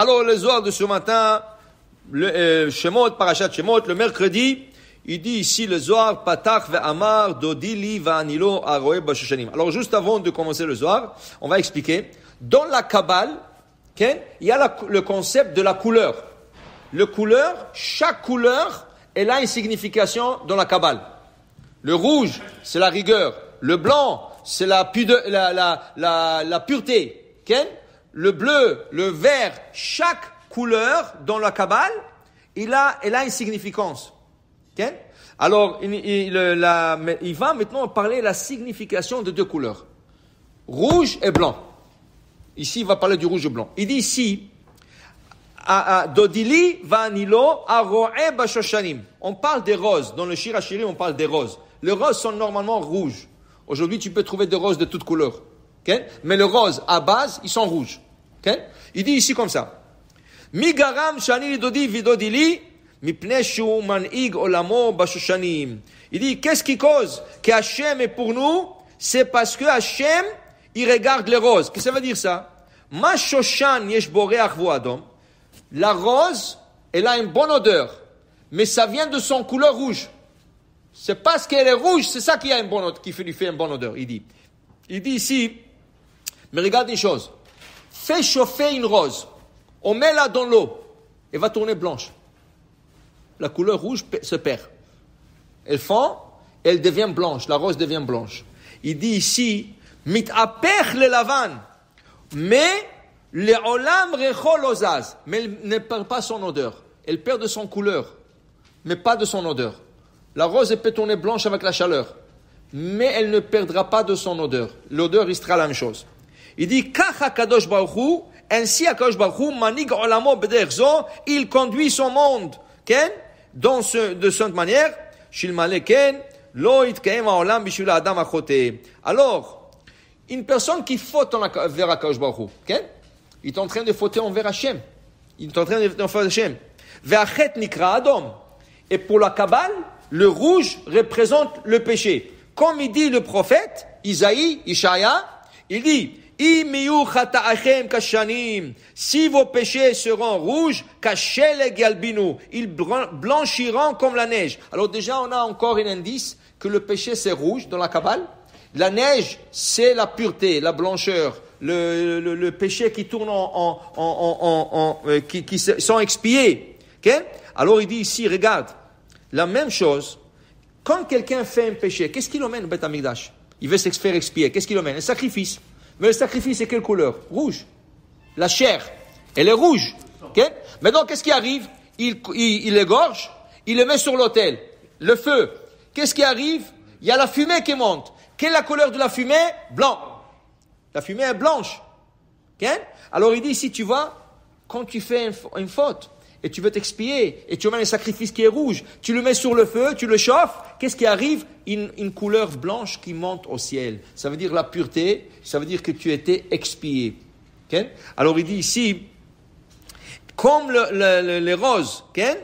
Alors, le Zohar de ce matin, le Shemot, Parashat Shemot, le mercredi, il dit ici le Zohar, Patach ve'amar, dodili va'anilo aroe bashoshanim. Alors, juste avant de commencer le Zohar, on va expliquer. Dans la Kabbale, il y a le concept de la couleur. Chaque couleur, elle a une signification dans la Kabbale. Le rouge, c'est la rigueur. Le blanc, c'est la pureté. Le bleu, le vert, chaque couleur dans la Kabbale, elle a une significance. Alors, il va maintenant parler de la signification de deux couleurs. Rouge et blanc. Ici, il va parler du rouge et blanc. Il dit ici, Dodili vanilo aroe bashoshanim. On parle des roses. Dans le Shir HaShirim, on parle des roses. Les roses sont normalement rouges. Aujourd'hui, tu peux trouver des roses de toutes couleurs. Mais les roses, à base, ils sont rouges. Il dit ici comme ça. Mi garam shani dodi vidodili mipnei shu man'ig olamo bashoshanim. Il dit, qu'est-ce qui cause que Hachem est pour nous? C'est parce que Hachem, il regarde les roses. Qu'est-ce que ça veut dire ça? Ma shoshan yesh bo reach vo adom. La rose, elle a une bonne odeur, mais ça vient de son couleur rouge. C'est parce qu'elle est rouge, c'est ça qui a une bonne odeur, qui lui fait une bonne odeur. Il dit ici, mais regarde une chose. Fais chauffer une rose. On met là dans l'eau. Elle va tourner blanche. La couleur rouge se perd. Elle fond, elle devient blanche. La rose devient blanche. Il dit ici, mit'apech le lavan. Mais, le olam rechol ozaz. Mais elle ne perd pas son odeur. Elle perd de son couleur, mais pas de son odeur. La rose, elle peut tourner blanche avec la chaleur, mais elle ne perdra pas de son odeur. L'odeur restera la même chose. Il dit, Kacha Kadosh Baruch Hu, ainsi Kadosh Baruch Hu, manig olamo b'derech zo, il conduit son monde, de cette manière, shilmale ken, lo itkaem ha'olam bishvil ha'adam ha'choteh. Alors, une personne qui faute vers Kadosh Baruch Hu, il est en train de fauter envers Hachem. Il est en train de fauter envers Hachem. Ve'achet nikra adom. Et pour la Kabbale, le rouge représente le péché. Comme il dit le prophète, Ishaïa, il dit, si vos péchés seront rouges, ils blanchiront comme la neige. Alors déjà, on a encore un indice que le péché c'est rouge dans la Kabbale. La neige, c'est la pureté, la blancheur, le péché qui tourne qui sont expiés. Okay? Alors il dit ici, regarde, la même chose, quand quelqu'un fait un péché, qu'est-ce qu'il emmène au Beth Amikdash? Il veut se faire expier, qu'est-ce qu'il emmène? Un sacrifice. Mais le sacrifice, c'est quelle couleur? Rouge. La chair, elle est rouge. Okay? Maintenant, qu'est-ce qui arrive? Il égorge, il le met sur l'autel. Le feu. Qu'est-ce qui arrive? Il y a la fumée qui monte. Quelle est la couleur de la fumée? Blanc. La fumée est blanche. Okay? Alors il dit, si tu vois, quand tu fais une faute, et tu veux t'expier, et tu mets un sacrifice qui est rouge, tu le mets sur le feu, tu le chauffes, qu'est-ce qui arrive? Une couleur blanche qui monte au ciel. Ça veut dire la pureté, ça veut dire que tu étais expié. Okay? Alors il dit ici, comme les roses, okay?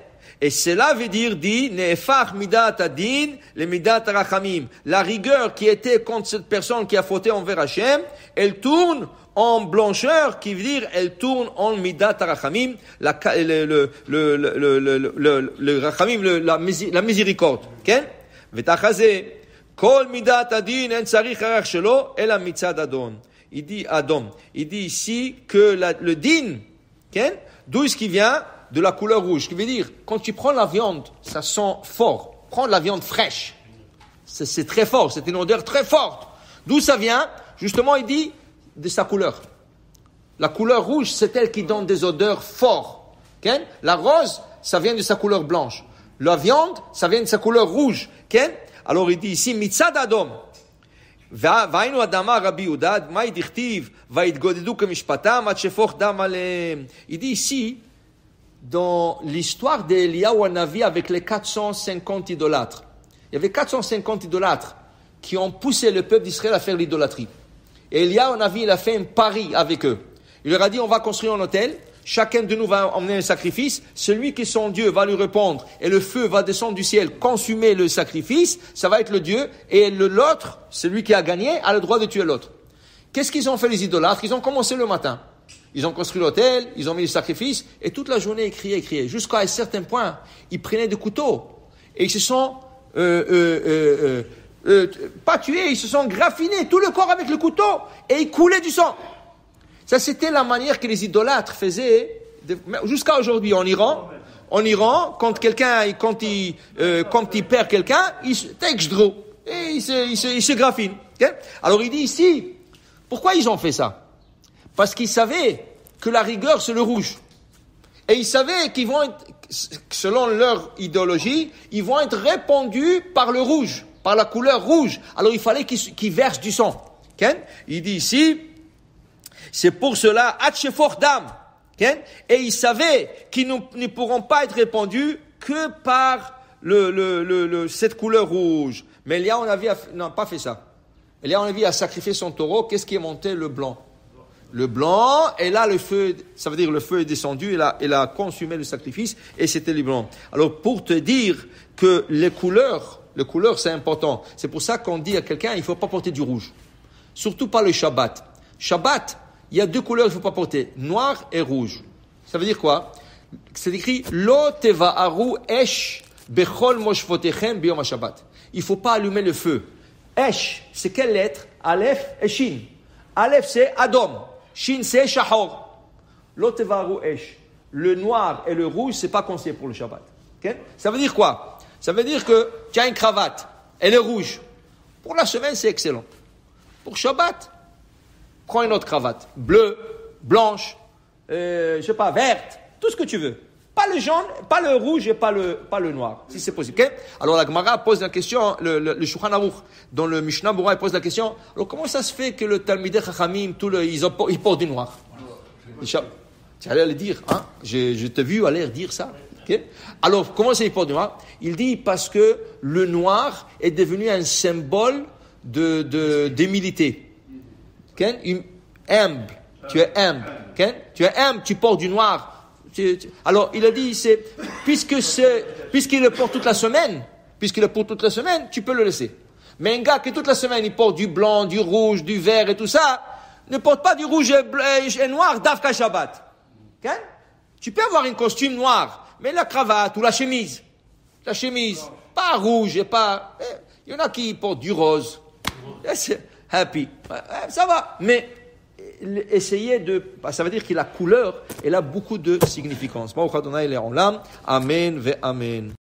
Et cela veut dire, dit, ne'efach midat adin, le midat rachamim. La rigueur qui était contre cette personne qui a fauté envers Hachem, elle tourne en blancheur, qui veut dire, elle tourne en midat rachamim, le rachamim, la miséricorde. Okay? V'tachazeh, kol midat adin en tzarich harach shelo, ela mitzad adon. Il dit Adon. Il dit ici que le din, okay? D'où est-ce qu'il vient? De la couleur rouge. Ce qui veut dire, quand tu prends la viande, ça sent fort. Prends de la viande fraîche. C'est très fort. C'est une odeur très forte. D'où ça vient? Justement, il dit de sa couleur. La couleur rouge, c'est elle qui donne des odeurs fortes. Okay? La rose, ça vient de sa couleur blanche. La viande, ça vient de sa couleur rouge. Okay? Alors, il dit ici, mitzad adom. והיינו אדמה רבי יהודה, מה דכתיב, והתגודדו כמשפטם עד שפוך דם עליהם. Il dit ici, dans l'histoire d'Eliyahu Hanavi avec les 450 idolâtres, il y avait 450 idolâtres qui ont poussé le peuple d'Israël à faire l'idolâtrie. Et Eliyahu Hanavi, il a fait un pari avec eux. Il leur a dit, on va construire un autel, chacun de nous va emmener un sacrifice, celui qui est son Dieu va lui répondre, et le feu va descendre du ciel, consumer le sacrifice, ça va être le Dieu, et l'autre, celui qui a gagné, a le droit de tuer l'autre. Qu'est-ce qu'ils ont fait les idolâtres? Ils ont commencé le matin. Ils ont construit l'hôtel, ils ont mis le sacrifice, et toute la journée, ils criaient. Jusqu'à un certain point, ils prenaient des couteaux. Et ils se sont, pas tués, ils se sont graffinés tout le corps avec le couteau, et ils coulaient du sang. Ça, c'était la manière que les idolâtres faisaient, jusqu'à aujourd'hui en Iran. En Iran, quand il perd quelqu'un, il se graffine. Okay? Alors il dit ici, pourquoi ils ont fait ça? Parce qu'ils savaient que la rigueur, c'est le rouge. Et ils savaient qu'ils vont être, selon leur idéologie, ils vont être répandus par le rouge, par la couleur rouge. Alors il fallait qu'ils versent du sang. Okay? Il dit ici, c'est pour cela, Hatchefor Dam. Okay? Et ils savaient qu'ils ne pourront pas être répandus que par cette couleur rouge. Mais Eliyahu Hanavi n'a pas fait ça. Eliyahu Hanavi a sacrifié son taureau. Qu'est-ce qui est monté? Le blanc. Le blanc, et là le feu, ça veut dire le feu est descendu, il a consumé le sacrifice, et c'était le blanc. Alors pour te dire que les couleurs c'est important. C'est pour ça qu'on dit à quelqu'un, il ne faut pas porter du rouge. Surtout pas le Shabbat. Shabbat, il y a deux couleurs qu'il ne faut pas porter, noir et rouge. Ça veut dire quoi? C'est écrit, Lo teva'aru esh bechol moshvotechem biyom ha-Shabbat. Il ne faut pas allumer le feu. Esh, c'est quelle lettre? Aleph et Shin. Aleph, c'est Adom. Shin, c'est Shahor. Lo teva'aru esh. Le noir et le rouge, c'est pas conseillé pour le Shabbat. Okay? Ça veut dire quoi? Ça veut dire que tu as une cravate, elle est rouge. Pour la semaine, c'est excellent. Pour Shabbat, prends une autre cravate. Bleue, blanche, verte, tout ce que tu veux. Pas le jaune, pas le rouge et pas le noir, si c'est possible. Okay? Alors la Gemara pose la question, le Shulchan Aruch, dans le Mishnah Berurah, il pose la question, alors comment ça se fait que le Talmidei Chachamim, ils portent du noir? Tu allais le dire, hein? Je t'ai vu aller dire ça. Okay? Alors, comment ça, il porte du noir? Il dit parce que le noir est devenu un symbole d'humilité. Okay? Humble. Tu es humble. Okay? Tu es humble, tu portes du noir. Alors, il a dit, puisqu'il le porte toute la semaine, tu peux le laisser. Mais un gars qui toute la semaine, il porte du blanc, du rouge, du vert et tout ça, ne porte pas du rouge et noir d'Avka Shabbat. Okay? Tu peux avoir un costume noir, mais la cravate ou la chemise, pas rouge et pas... Il y en a qui portent du rose. C'est happy. Ça va, mais... Essayez ça veut dire que la couleur, elle a beaucoup de significance. Amen ve amen.